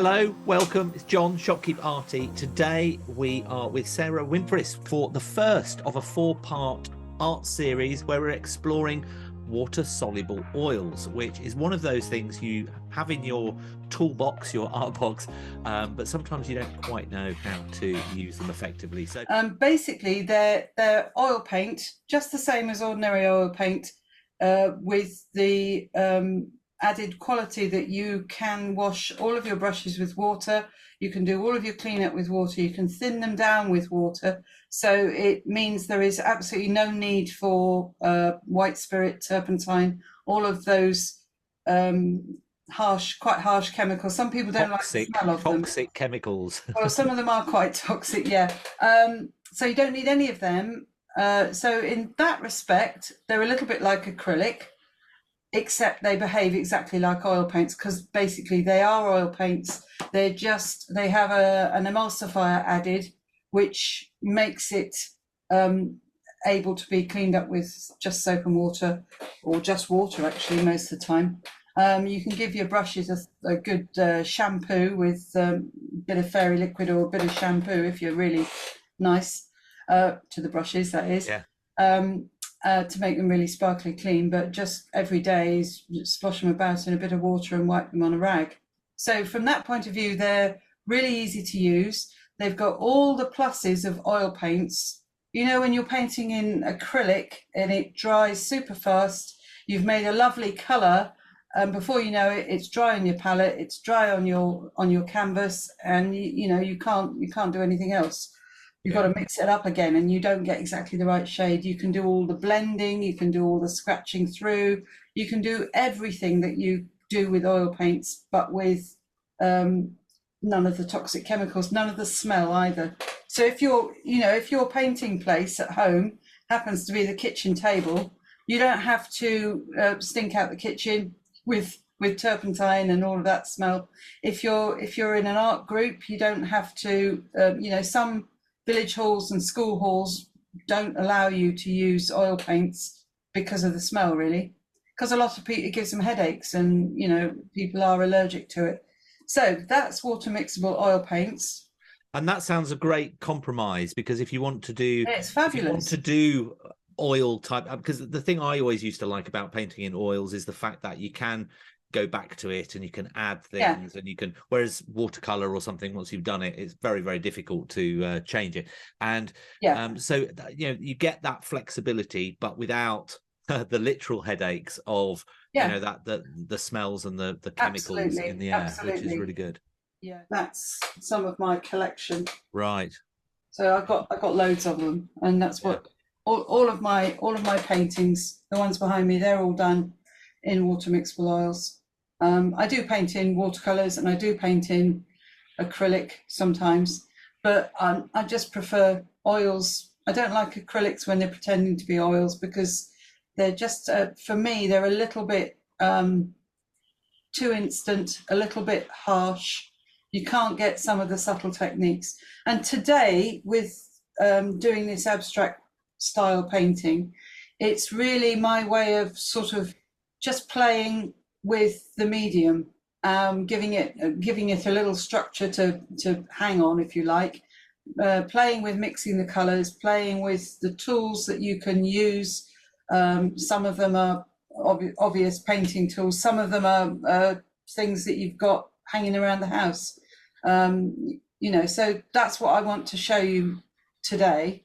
Hello, welcome. It's John, Shopkeep Arty. Today we are with Sarah Wimperis for the first of a 4-part art series where we're exploring water-soluble oils, which is one of those things you have in your toolbox, your art box, but sometimes you don't quite know how to use them effectively. So basically, they're oil paint, just the same as ordinary oil paint, with the added quality that you can wash all of your brushes with water. You can do all of your cleanup with water. You can thin them down with water. So it means there is absolutely no need for white spirit, turpentine, all of those quite harsh chemicals. Some people don't like the smell of them. Toxic chemicals. Well, some of them are quite toxic, yeah. So you don't need any of them. So in that respect, they're a little bit like acrylic, except they behave exactly like oil paints, because basically they are oil paints. They have an emulsifier added, which makes it able to be cleaned up with just soap and water, or just water actually most of the time. You can give your brushes a good shampoo with a bit of fairy liquid or a bit of shampoo if you're really nice to the brushes, that is. Yeah. To make them really sparkly clean, but just every day splosh them about in a bit of water and wipe them on a rag. So from that point of view, they're really easy to use. They've got all the pluses of oil paints. You know, when you're painting in acrylic and it dries super fast, you've made a lovely colour, and before you know it, it's dry on your palette, it's dry on your canvas, and you can't do anything else. You've got to mix it up again, and you don't get exactly the right shade. You can do all the blending, you can do all the scratching through, you can do everything that you do with oil paints, but with none of the toxic chemicals, none of the smell either. So if your painting place at home happens to be the kitchen table, you don't have to stink out the kitchen with turpentine and all of that smell. If you're in an art group, you don't have to. Some village halls and school halls don't allow you to use oil paints because of the smell, really, because a lot of people, it gives them headaches, and people are allergic to it. So that's water mixable oil paints. And that sounds a great compromise, because if you want to do, it's fabulous. If you want to do oil type, because the thing I always used to like about painting in oils is the fact that you can go back to it and you can add things, and you can, whereas watercolor or something, once you've done it, it's very, very difficult to change it. And so you get that flexibility, but without the literal headaches of that the smells and the chemicals in the air, which is really good. Yeah, that's some of my collection. Right. So I got loads of them, and that's what all of my paintings, the ones behind me, they're all done in water mixable oils. I do paint in watercolors, and I do paint in acrylic sometimes, but I just prefer oils. I don't like acrylics when they're pretending to be oils, because they're just, for me, they're a little bit too instant, a little bit harsh. You can't get some of the subtle techniques. And today, with doing this abstract style painting, it's really my way of sort of just playing with the medium, giving it a little structure to hang on, if you like, playing with mixing the colors, playing with the tools that you can use. Some of them are obvious painting tools, some of them are things that you've got hanging around the house. So that's what I want to show you today.